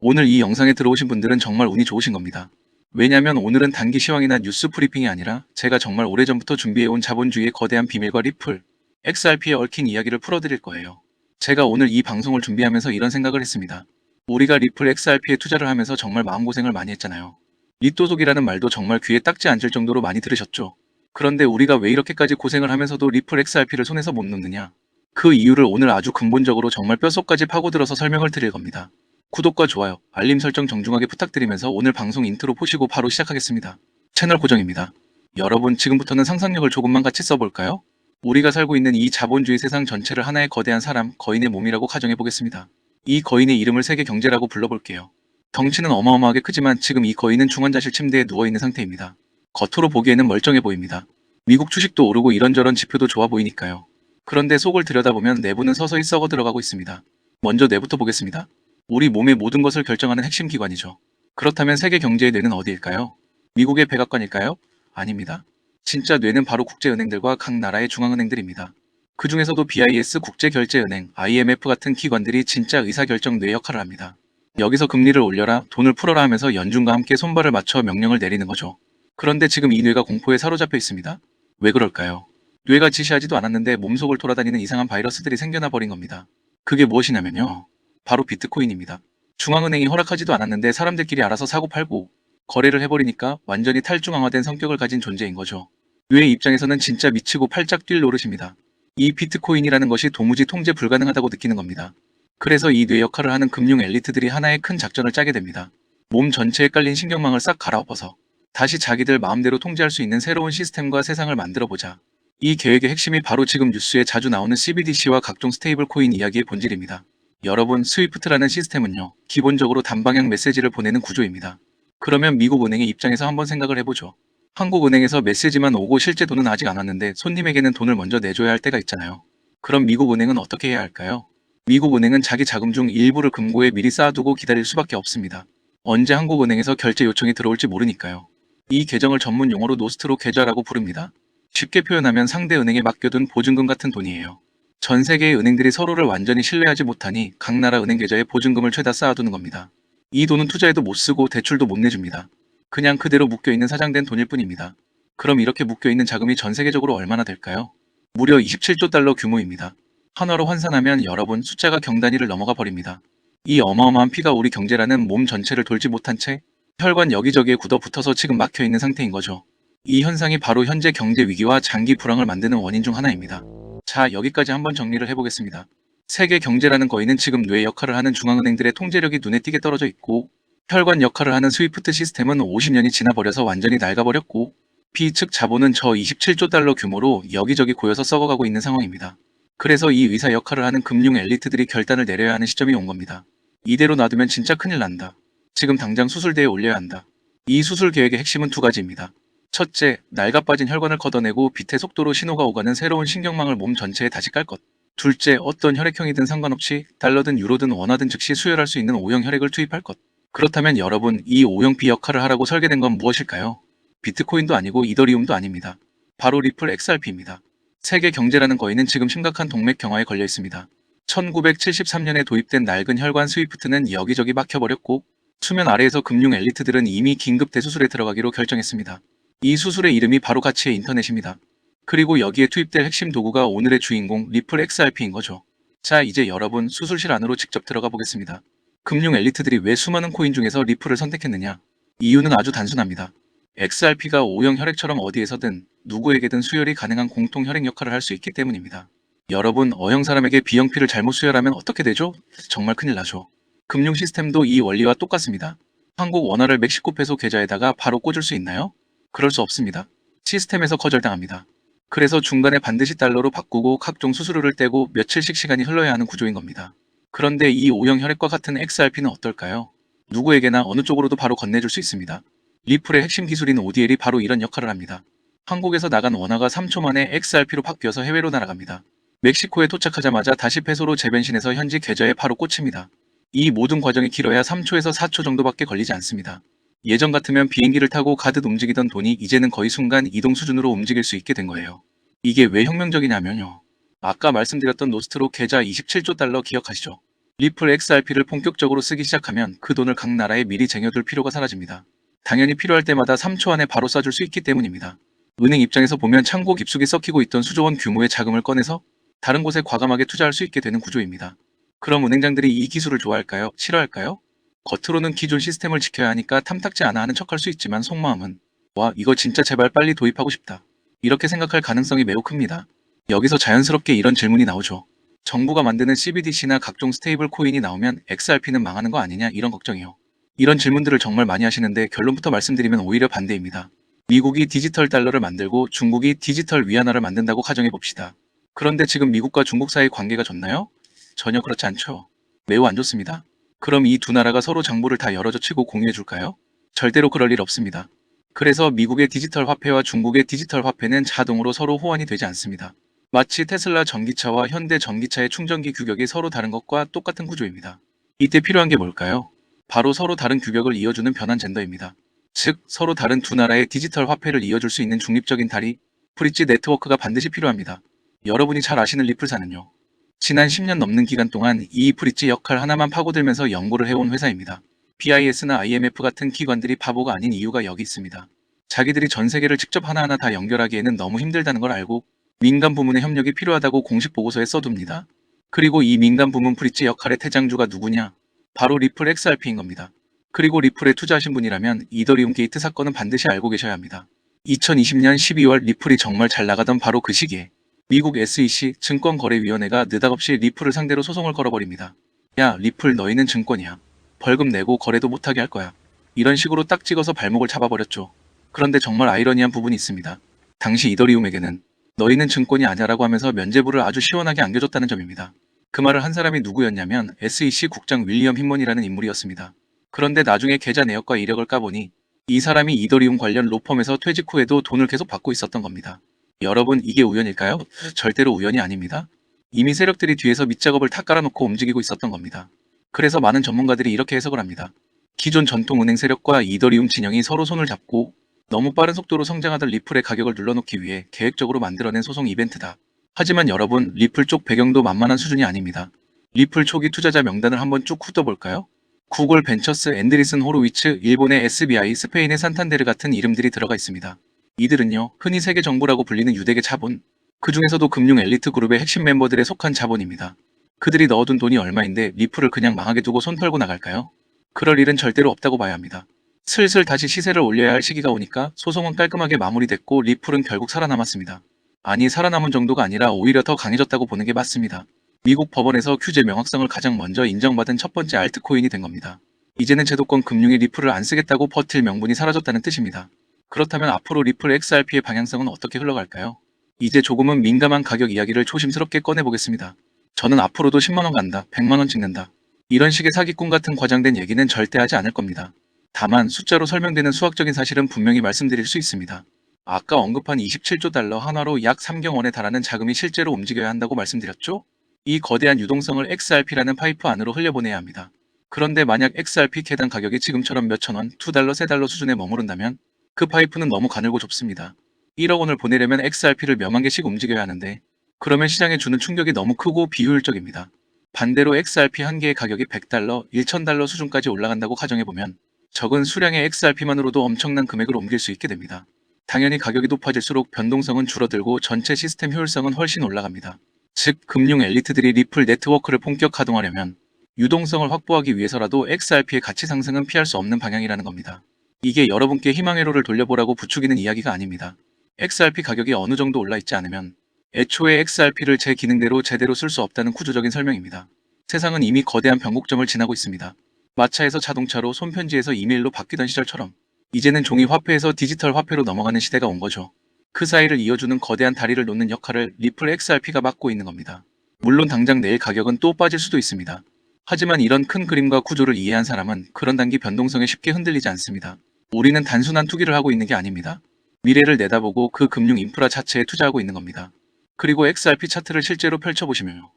오늘 이 영상에 들어오신 분들은 정말 운이 좋으신 겁니다. 왜냐면 오늘은 단기 시황이나 뉴스 브리핑이 아니라 제가 정말 오래전부터 준비해온 자본주의의 거대한 비밀과 리플, XRP에 얽힌 이야기를 풀어드릴 거예요. 제가 오늘 이 방송을 준비하면서 이런 생각을 했습니다. 우리가 리플 XRP에 투자를 하면서 정말 마음고생을 많이 했잖아요. 리또속이라는 말도 정말 귀에 딱지 앉을 정도로 많이 들으셨죠? 그런데 우리가 왜 이렇게까지 고생을 하면서도 리플 XRP를 손에서 못 놓느냐? 그 이유를 오늘 아주 근본적으로 정말 뼛속까지 파고들어서 설명을 드릴 겁니다. 구독과 좋아요, 알림 설정 정중하게 부탁드리면서 오늘 방송 인트로 보시고 바로 시작하겠습니다. 채널 고정입니다. 여러분, 지금부터는 상상력을 조금만 같이 써볼까요? 우리가 살고 있는 이 자본주의 세상 전체를 하나의 거대한 사람, 거인의 몸이라고 가정해보겠습니다. 이 거인의 이름을 세계 경제라고 불러볼게요. 덩치는 어마어마하게 크지만 지금 이 거인은 중환자실 침대에 누워있는 상태입니다. 겉으로 보기에는 멀쩡해 보입니다. 미국 주식도 오르고 이런저런 지표도 좋아 보이니까요. 그런데 속을 들여다보면 내부는 서서히 썩어 들어가고 있습니다. 먼저 뇌부터 보겠습니다. 우리 몸의 모든 것을 결정하는 핵심 기관이죠. 그렇다면 세계 경제의 뇌는 어디일까요? 미국의 백악관일까요? 아닙니다. 진짜 뇌는 바로 국제은행들과 각 나라의 중앙은행들입니다. 그 중에서도 BIS 국제결제은행, IMF 같은 기관들이 진짜 의사결정 뇌 역할을 합니다. 여기서 금리를 올려라, 돈을 풀어라 하면서 연준과 함께 손발을 맞춰 명령을 내리는 거죠. 그런데 지금 이 뇌가 공포에 사로잡혀 있습니다. 왜 그럴까요? 뇌가 지시하지도 않았는데 몸속을 돌아다니는 이상한 바이러스들이 생겨나 버린 겁니다. 그게 무엇이냐면요. 바로 비트코인입니다. 중앙은행이 허락하지도 않았는데 사람들끼리 알아서 사고 팔고 거래를 해버리니까 완전히 탈중앙화된 성격을 가진 존재인 거죠. 뇌의 입장에서는 진짜 미치고 팔짝 뛸 노릇입니다. 이 비트코인이라는 것이 도무지 통제 불가능하다고 느끼는 겁니다. 그래서 이 뇌 역할을 하는 금융 엘리트들이 하나의 큰 작전을 짜게 됩니다. 몸 전체에 깔린 신경망을 싹 갈아엎어서 다시 자기들 마음대로 통제할 수 있는 새로운 시스템과 세상을 만들어보자. 이 계획의 핵심이 바로 지금 뉴스에 자주 나오는 CBDC와 각종 스테이블 코인 이야기의 본질입니다. 여러분, 스위프트라는 시스템은요, 기본적으로 단방향 메시지를 보내는 구조입니다. 그러면 미국 은행의 입장에서 한번 생각을 해보죠. 한국은행에서 메시지만 오고 실제 돈은 아직 안 왔는데 손님에게는 돈을 먼저 내줘야 할 때가 있잖아요. 그럼 미국 은행은 어떻게 해야 할까요? 미국 은행은 자기 자금 중 일부를 금고에 미리 쌓아두고 기다릴 수밖에 없습니다. 언제 한국은행에서 결제 요청이 들어올지 모르니까요. 이 계정을 전문 용어로 노스트로 계좌라고 부릅니다. 쉽게 표현하면 상대 은행에 맡겨둔 보증금 같은 돈이에요. 전 세계의 은행들이 서로를 완전히 신뢰하지 못하니 각 나라 은행 계좌에 보증금을 죄다 쌓아두는 겁니다. 이 돈은 투자에도 못 쓰고 대출도 못 내줍니다. 그냥 그대로 묶여있는 사장된 돈일 뿐입니다. 그럼 이렇게 묶여있는 자금이 전 세계적으로 얼마나 될까요? 무려 27조 달러 규모입니다. 한화로 환산하면 여러분, 숫자가 경단위를 넘어가 버립니다. 이 어마어마한 피가 우리 경제라는 몸 전체를 돌지 못한 채 혈관 여기저기에 굳어 붙어서 지금 막혀있는 상태인 거죠. 이 현상이 바로 현재 경제 위기와 장기 불황을 만드는 원인 중 하나입니다. 자, 여기까지 한번 정리를 해보겠습니다. 세계 경제라는 거인은 지금 뇌 역할을 하는 중앙은행들의 통제력이 눈에 띄게 떨어져 있고, 혈관 역할을 하는 스위프트 시스템은 50년이 지나버려서 완전히 낡아버렸고, B 측 자본은 저 27조 달러 규모로 여기저기 고여서 썩어가고 있는 상황입니다. 그래서 이 의사 역할을 하는 금융 엘리트들이 결단을 내려야 하는 시점이 온 겁니다. 이대로 놔두면 진짜 큰일 난다. 지금 당장 수술대에 올려야 한다. 이 수술 계획의 핵심은 두 가지입니다. 첫째, 낡아빠진 혈관을 걷어내고 빛의 속도로 신호가 오가는 새로운 신경망을 몸 전체에 다시 깔 것. 둘째, 어떤 혈액형이든 상관없이 달러든 유로든 원화든 즉시 수혈할 수 있는 O형 혈액을 투입할 것. 그렇다면 여러분, 이 O형 B 역할을 하라고 설계된 건 무엇일까요? 비트코인도 아니고 이더리움도 아닙니다. 바로 리플 XRP입니다. 세계 경제라는 거인은 지금 심각한 동맥 경화에 걸려 있습니다. 1973년에 도입된 낡은 혈관 스위프트는 여기저기 막혀버렸고, 수면 아래에서 금융 엘리트들은 이미 긴급 대수술에 들어가기로 결정했습니다. 이 수술의 이름이 바로 가치의 인터넷입니다. 그리고 여기에 투입될 핵심 도구가 오늘의 주인공 리플 XRP인 거죠. 자, 이제 여러분, 수술실 안으로 직접 들어가 보겠습니다. 금융 엘리트들이 왜 수많은 코인 중에서 리플을 선택했느냐? 이유는 아주 단순합니다. XRP가 O형 혈액처럼 어디에서든 누구에게든 수혈이 가능한 공통 혈액 역할을 할 수 있기 때문입니다. 여러분, O형 사람에게 B형 피를 잘못 수혈하면 어떻게 되죠? 정말 큰일 나죠. 금융 시스템도 이 원리와 똑같습니다. 한국 원화를 멕시코 페소 계좌에다가 바로 꽂을 수 있나요? 그럴 수 없습니다. 시스템에서 거절당합니다. 그래서 중간에 반드시 달러로 바꾸고 각종 수수료를 떼고 며칠씩 시간이 흘러야 하는 구조인 겁니다. 그런데 이 O형 혈액과 같은 XRP는 어떨까요? 누구에게나 어느 쪽으로도 바로 건네줄 수 있습니다. 리플의 핵심 기술인 ODL이 바로 이런 역할을 합니다. 한국에서 나간 원화가 3초 만에 XRP로 바뀌어서 해외로 날아갑니다. 멕시코에 도착하자마자 다시 페소로 재변신해서 현지 계좌에 바로 꽂힙니다. 이 모든 과정이 길어야 3초에서 4초 정도밖에 걸리지 않습니다. 예전 같으면 비행기를 타고 가듯 움직이던 돈이 이제는 거의 순간 이동 수준으로 움직일 수 있게 된 거예요. 이게 왜 혁명적이냐면요. 아까 말씀드렸던 노스트로 계좌 27조 달러 기억하시죠? 리플 XRP를 본격적으로 쓰기 시작하면 그 돈을 각 나라에 미리 쟁여둘 필요가 사라집니다. 당연히 필요할 때마다 3초 안에 바로 쏴줄 수 있기 때문입니다. 은행 입장에서 보면 창고 깊숙이 썩히고 있던 수조원 규모의 자금을 꺼내서 다른 곳에 과감하게 투자할 수 있게 되는 구조입니다. 그럼 은행장들이 이 기술을 좋아할까요? 싫어할까요? 겉으로는 기존 시스템을 지켜야 하니까 탐탁지 않아 하는 척할 수 있지만 속마음은 와, 이거 진짜 제발 빨리 도입하고 싶다. 이렇게 생각할 가능성이 매우 큽니다. 여기서 자연스럽게 이런 질문이 나오죠. 정부가 만드는 CBDC나 각종 스테이블 코인이 나오면 XRP는 망하는 거 아니냐 이런 걱정이요. 이런 질문들을 정말 많이 하시는데 결론부터 말씀드리면 오히려 반대입니다. 미국이 디지털 달러를 만들고 중국이 디지털 위안화를 만든다고 가정해 봅시다. 그런데 지금 미국과 중국 사이 관계가 좋나요? 전혀 그렇지 않죠. 매우 안 좋습니다. 그럼 이 두 나라가 서로 장부를 다 열어젖히고 공유해 줄까요? 절대로 그럴 일 없습니다. 그래서 미국의 디지털 화폐와 중국의 디지털 화폐는 자동으로 서로 호환이 되지 않습니다. 마치 테슬라 전기차와 현대 전기차의 충전기 규격이 서로 다른 것과 똑같은 구조입니다. 이때 필요한 게 뭘까요? 바로 서로 다른 규격을 이어주는 변환 젠더입니다. 즉, 서로 다른 두 나라의 디지털 화폐를 이어줄 수 있는 중립적인 다리, 브릿지 네트워크가 반드시 필요합니다. 여러분이 잘 아시는 리플사는요. 지난 10년 넘는 기간 동안 이 브릿지 역할 하나만 파고들면서 연구를 해온 회사입니다. BIS나 IMF 같은 기관들이 바보가 아닌 이유가 여기 있습니다. 자기들이 전 세계를 직접 하나하나 다 연결하기에는 너무 힘들다는 걸 알고 민간 부문의 협력이 필요하다고 공식 보고서에 써둡니다. 그리고 이 민간 부문 브릿지 역할의 태장주가 누구냐? 바로 리플 XRP인 겁니다. 그리고 리플에 투자하신 분이라면 이더리움 게이트 사건은 반드시 알고 계셔야 합니다. 2020년 12월 리플이 정말 잘 나가던 바로 그 시기에 미국 SEC 증권거래위원회가 느닷없이 리플을 상대로 소송을 걸어버립니다. 야, 리플 너희는 증권이야. 벌금 내고 거래도 못하게 할 거야. 이런 식으로 딱 찍어서 발목을 잡아버렸죠. 그런데 정말 아이러니한 부분이 있습니다. 당시 이더리움에게는 너희는 증권이 아니라고 하면서 면죄부를 아주 시원하게 안겨줬다는 점입니다. 그 말을 한 사람이 누구였냐면 SEC 국장 윌리엄 힘먼이라는 인물이었습니다. 그런데 나중에 계좌 내역과 이력을 까보니 이 사람이 이더리움 관련 로펌에서 퇴직 후에도 돈을 계속 받고 있었던 겁니다. 여러분, 이게 우연일까요? 절대로 우연이 아닙니다. 이미 세력들이 뒤에서 밑작업을 다 깔아놓고 움직이고 있었던 겁니다. 그래서 많은 전문가들이 이렇게 해석을 합니다. 기존 전통은행 세력과 이더리움 진영이 서로 손을 잡고 너무 빠른 속도로 성장하던 리플의 가격을 눌러놓기 위해 계획적으로 만들어낸 소송 이벤트다. 하지만 여러분, 리플 쪽 배경도 만만한 수준이 아닙니다. 리플 초기 투자자 명단을 한번 쭉 훑어볼까요? 구글 벤처스, 앤드리슨 호로위츠, 일본의 SBI, 스페인의 산탄데르 같은 이름들이 들어가 있습니다. 이들은요, 흔히 세계 정부라고 불리는 유대계 자본, 그 중에서도 금융 엘리트 그룹의 핵심 멤버들에 속한 자본입니다. 그들이 넣어둔 돈이 얼마인데 리플을 그냥 망하게 두고 손 털고 나갈까요? 그럴 일은 절대로 없다고 봐야 합니다. 슬슬 다시 시세를 올려야 할 시기가 오니까 소송은 깔끔하게 마무리됐고 리플은 결국 살아남았습니다. 아니, 살아남은 정도가 아니라 오히려 더 강해졌다고 보는 게 맞습니다. 미국 법원에서 규제 명확성을 가장 먼저 인정받은 첫 번째 알트코인이 된 겁니다. 이제는 제도권 금융이 리플을 안 쓰겠다고 버틸 명분이 사라졌다는 뜻입니다. 그렇다면 앞으로 리플 XRP의 방향성은 어떻게 흘러갈까요? 이제 조금은 민감한 가격 이야기를 조심스럽게 꺼내보겠습니다. 저는 앞으로도 10만원 간다, 100만원 찍는다. 이런 식의 사기꾼 같은 과장된 얘기는 절대 하지 않을 겁니다. 다만 숫자로 설명되는 수학적인 사실은 분명히 말씀드릴 수 있습니다. 아까 언급한 27조 달러 한화로 약 3경 원에 달하는 자금이 실제로 움직여야 한다고 말씀드렸죠? 이 거대한 유동성을 XRP라는 파이프 안으로 흘려보내야 합니다. 그런데 만약 XRP 개당 가격이 지금처럼 몇천 원, 2달러, 3달러 수준에 머무른다면 그 파이프는 너무 가늘고 좁습니다. 1억 원을 보내려면 XRP를 몇만 개씩 움직여야 하는데 그러면 시장에 주는 충격이 너무 크고 비효율적입니다. 반대로 XRP 한 개의 가격이 100달러, 1000달러 수준까지 올라간다고 가정해보면 적은 수량의 XRP만으로도 엄청난 금액을 옮길 수 있게 됩니다. 당연히 가격이 높아질수록 변동성은 줄어들고 전체 시스템 효율성은 훨씬 올라갑니다. 즉, 금융 엘리트들이 리플 네트워크를 본격 가동하려면 유동성을 확보하기 위해서라도 XRP의 가치 상승은 피할 수 없는 방향이라는 겁니다. 이게 여러분께 희망의 로를 돌려보라고 부추기는 이야기가 아닙니다. XRP 가격이 어느 정도 올라있지 않으면 애초에 XRP를 제 기능대로 제대로 쓸 수 없다는 구조적인 설명입니다. 세상은 이미 거대한 변곡점을 지나고 있습니다. 마차에서 자동차로, 손편지에서 이메일로 바뀌던 시절처럼 이제는 종이 화폐에서 디지털 화폐로 넘어가는 시대가 온 거죠. 그 사이를 이어주는 거대한 다리를 놓는 역할을 리플 XRP가 맡고 있는 겁니다. 물론 당장 내일 가격은 또 빠질 수도 있습니다. 하지만 이런 큰 그림과 구조를 이해한 사람은 그런 단기 변동성에 쉽게 흔들리지 않습니다. 우리는 단순한 투기를 하고 있는 게 아닙니다. 미래를 내다보고 그 금융 인프라 자체에 투자하고 있는 겁니다. 그리고 XRP 차트를 실제로 펼쳐보시면요.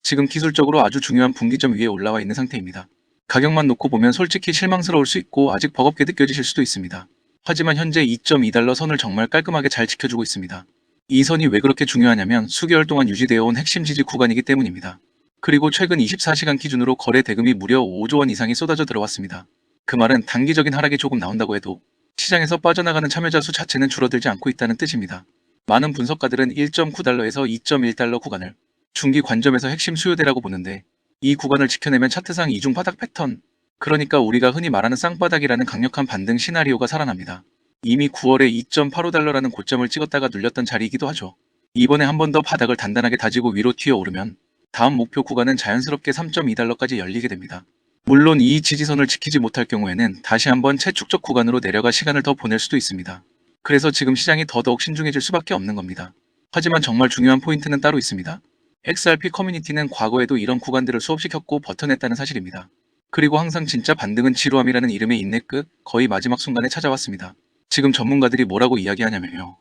지금 기술적으로 아주 중요한 분기점 위에 올라와 있는 상태입니다. 가격만 놓고 보면 솔직히 실망스러울 수 있고 아직 버겁게 느껴지실 수도 있습니다. 하지만 현재 2.2달러 선을 정말 깔끔하게 잘 지켜주고 있습니다. 이 선이 왜 그렇게 중요하냐면 수개월 동안 유지되어 온 핵심 지지 구간이기 때문입니다. 그리고 최근 24시간 기준으로 거래 대금이 무려 5조 원 이상이 쏟아져 들어왔습니다. 그 말은 단기적인 하락이 조금 나온다고 해도 시장에서 빠져나가는 참여자 수 자체는 줄어들지 않고 있다는 뜻입니다. 많은 분석가들은 1.9달러에서 2.1달러 구간을 중기 관점에서 핵심 수요대라고 보는데, 이 구간을 지켜내면 차트상 이중 바닥 패턴, 그러니까 우리가 흔히 말하는 쌍바닥이라는 강력한 반등 시나리오가 살아납니다. 이미 9월에 2.85달러라는 고점을 찍었다가 눌렸던 자리이기도 하죠. 이번에 한 번 더 바닥을 단단하게 다지고 위로 튀어오르면 다음 목표 구간은 자연스럽게 3.2달러까지 열리게 됩니다. 물론 이 지지선을 지키지 못할 경우에는 다시 한번 최축적 구간으로 내려가 시간을 더 보낼 수도 있습니다. 그래서 지금 시장이 더더욱 신중해질 수밖에 없는 겁니다. 하지만 정말 중요한 포인트는 따로 있습니다. XRP 커뮤니티는 과거에도 이런 구간들을 수없이 겪고 버텨냈다는 사실입니다. 그리고 항상 진짜 반등은 지루함이라는 이름의 인내 끝, 거의 마지막 순간에 찾아왔습니다. 지금 전문가들이 뭐라고 이야기하냐면요.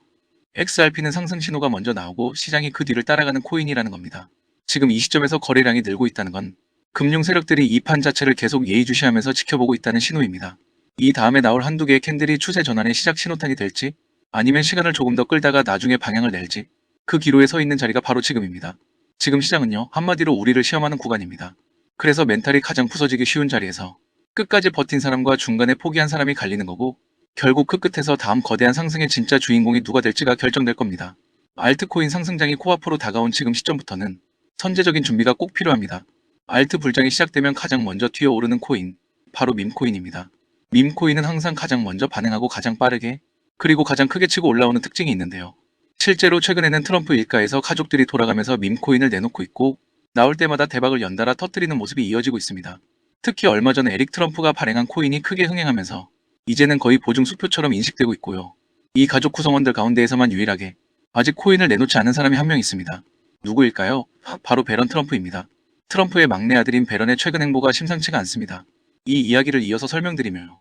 XRP는 상승 신호가 먼저 나오고 시장이 그 뒤를 따라가는 코인이라는 겁니다. 지금 이 시점에서 거래량이 늘고 있다는 건 금융 세력들이 이 판 자체를 계속 예의주시하면서 지켜보고 있다는 신호입니다. 이 다음에 나올 한두 개의 캔들이 추세 전환의 시작 신호탄이 될지, 아니면 시간을 조금 더 끌다가 나중에 방향을 낼지, 그 기로에 서 있는 자리가 바로 지금입니다. 지금 시장은요, 한마디로 우리를 시험하는 구간입니다. 그래서 멘탈이 가장 부서지기 쉬운 자리에서 끝까지 버틴 사람과 중간에 포기한 사람이 갈리는 거고, 결국 그 끝에서 다음 거대한 상승의 진짜 주인공이 누가 될지가 결정될 겁니다. 알트코인 상승장이 코앞으로 다가온 지금 시점부터는 선제적인 준비가 꼭 필요합니다. 알트 불장이 시작되면 가장 먼저 튀어오르는 코인, 바로 밈코인입니다. 밈코인은 항상 가장 먼저 반응하고 가장 빠르게, 그리고 가장 크게 치고 올라오는 특징이 있는데요. 실제로 최근에는 트럼프 일가에서 가족들이 돌아가면서 밈코인을 내놓고 있고, 나올 때마다 대박을 연달아 터뜨리는 모습이 이어지고 있습니다. 특히 얼마 전 에릭 트럼프가 발행한 코인이 크게 흥행하면서 이제는 거의 보증 수표처럼 인식되고 있고요. 이 가족 구성원들 가운데에서만 유일하게 아직 코인을 내놓지 않은 사람이 한 명 있습니다. 누구일까요? 바로 배런 트럼프입니다. 트럼프의 막내 아들인 배런의 최근 행보가 심상치가 않습니다. 이 이야기를 이어서 설명드리며,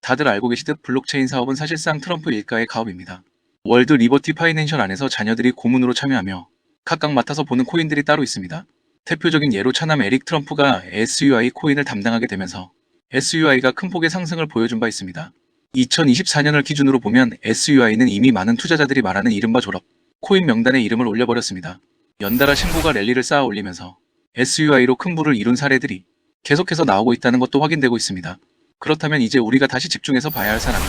다들 알고 계시듯 블록체인 사업은 사실상 트럼프 일가의 가업입니다. 월드 리버티 파이낸셜 안에서 자녀들이 고문으로 참여하며 각각 맡아서 보는 코인들이 따로 있습니다. 대표적인 예로 차남 에릭 트럼프가 SUI 코인을 담당하게 되면서 SUI가 큰 폭의 상승을 보여준 바 있습니다. 2024년을 기준으로 보면 SUI는 이미 많은 투자자들이 말하는 이른바 졸업 코인 명단에 이름을 올려버렸습니다. 연달아 신고가 랠리를 쌓아 올리면서 SUI로 큰 부를 이룬 사례들이 계속해서 나오고 있다는 것도 확인되고 있습니다. 그렇다면 이제 우리가 다시 집중해서 봐야 할 사람은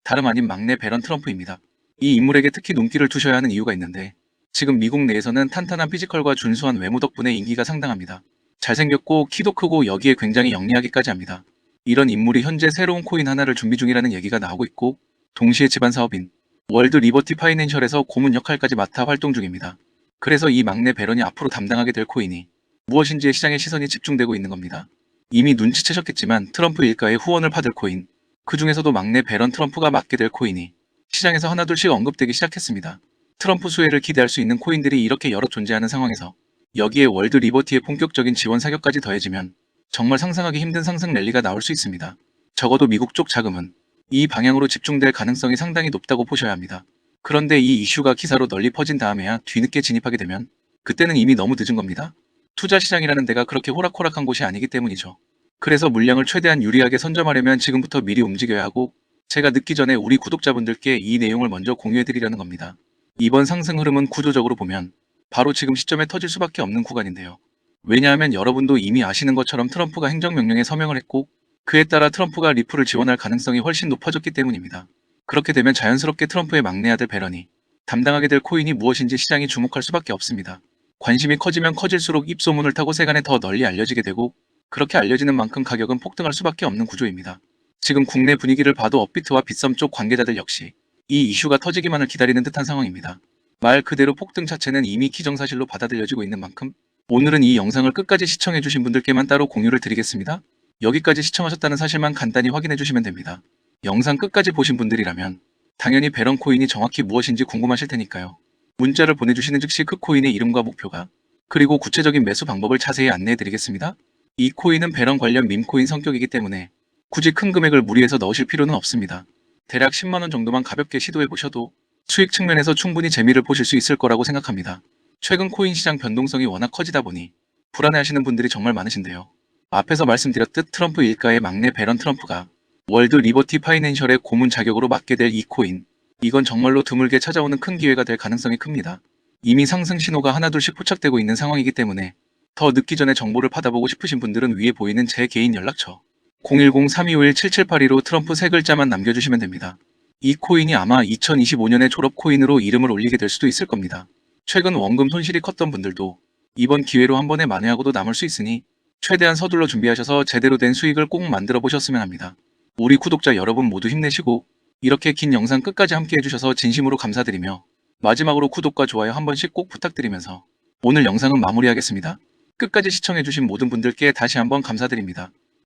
다름 아닌 막내 배런 트럼프입니다. 이 인물에게 특히 눈길을 두셔야 하는 이유가 있는데, 지금 미국 내에서는 탄탄한 피지컬과 준수한 외모 덕분에 인기가 상당합니다. 잘생겼고 키도 크고 여기에 굉장히 영리하기까지 합니다. 이런 인물이 현재 새로운 코인 하나를 준비 중이라는 얘기가 나오고 있고, 동시에 집안 사업인 월드 리버티 파이낸셜에서 고문 역할까지 맡아 활동 중입니다. 그래서 이 막내 배런이 앞으로 담당하게 될 코인이 무엇인지에 시장의 시선이 집중되고 있는 겁니다. 이미 눈치채셨겠지만 트럼프 일가의 후원을 받을 코인, 그 중에서도 막내 배런 트럼프가 맡게 될 코인이 시장에서 하나둘씩 언급되기 시작했습니다. 트럼프 수혜를 기대할 수 있는 코인들이 이렇게 여러 존재하는 상황에서 여기에 월드 리버티의 본격적인 지원 사격까지 더해지면 정말 상상하기 힘든 상승 랠리가 나올 수 있습니다. 적어도 미국 쪽 자금은 이 방향으로 집중될 가능성이 상당히 높다고 보셔야 합니다. 그런데 이 이슈가 기사로 널리 퍼진 다음에야 뒤늦게 진입하게 되면 그때는 이미 너무 늦은 겁니다. 투자 시장이라는 데가 그렇게 호락호락한 곳이 아니기 때문이죠. 그래서 물량을 최대한 유리하게 선점하려면 지금부터 미리 움직여야 하고, 제가 늦기 전에 우리 구독자분들께 이 내용을 먼저 공유해드리려는 겁니다. 이번 상승 흐름은 구조적으로 보면 바로 지금 시점에 터질 수밖에 없는 구간인데요. 왜냐하면 여러분도 이미 아시는 것처럼 트럼프가 행정명령에 서명을 했고, 그에 따라 트럼프가 리플을 지원할 가능성이 훨씬 높아졌기 때문입니다. 그렇게 되면 자연스럽게 트럼프의 막내 아들 배런이 담당하게 될 코인이 무엇인지 시장이 주목할 수밖에 없습니다. 관심이 커지면 커질수록 입소문을 타고 세간에 더 널리 알려지게 되고, 그렇게 알려지는 만큼 가격은 폭등할 수밖에 없는 구조입니다. 지금 국내 분위기를 봐도 업비트와 빗썸 쪽 관계자들 역시 이 이슈가 터지기만을 기다리는 듯한 상황입니다. 말 그대로 폭등 자체는 이미 기정사실로 받아들여지고 있는 만큼 오늘은 이 영상을 끝까지 시청해주신 분들께만 따로 공유를 드리겠습니다. 여기까지 시청하셨다는 사실만 간단히 확인해주시면 됩니다. 영상 끝까지 보신 분들이라면 당연히 배런 코인이 정확히 무엇인지 궁금하실 테니까요. 문자를 보내주시는 즉시 그 코인의 이름과 목표가, 그리고 구체적인 매수 방법을 자세히 안내해드리겠습니다. 이 코인은 배런 관련 밈코인 성격이기 때문에 굳이 큰 금액을 무리해서 넣으실 필요는 없습니다. 대략 10만원 정도만 가볍게 시도해보셔도 수익 측면에서 충분히 재미를 보실 수 있을 거라고 생각합니다. 최근 코인 시장 변동성이 워낙 커지다 보니 불안해하시는 분들이 정말 많으신데요. 앞에서 말씀드렸듯 트럼프 일가의 막내 배런 트럼프가 월드 리버티 파이낸셜의 고문 자격으로 맡게 될 이 코인, 이건 정말로 드물게 찾아오는 큰 기회가 될 가능성이 큽니다. 이미 상승 신호가 하나둘씩 포착되고 있는 상황이기 때문에 더 늦기 전에 정보를 받아보고 싶으신 분들은 위에 보이는 제 개인 연락처 010-3251-7782로 트럼프 세 글자만 남겨주시면 됩니다. 이 코인이 아마 2025년에 졸업 코인으로 이름을 올리게 될 수도 있을 겁니다. 최근 원금 손실이 컸던 분들도 이번 기회로 한 번에 만회하고도 남을 수 있으니 최대한 서둘러 준비하셔서 제대로 된 수익을 꼭 만들어 보셨으면 합니다. 우리 구독자 여러분 모두 힘내시고 이렇게 긴 영상 끝까지 함께 해주셔서 진심으로 감사드리며 마지막으로 구독과 좋아요 한 번씩 꼭 부탁드리면서 오늘 영상은 마무리하겠습니다. 끝까지 시청해주신 모든 분들께 다시 한번 감사드립니다.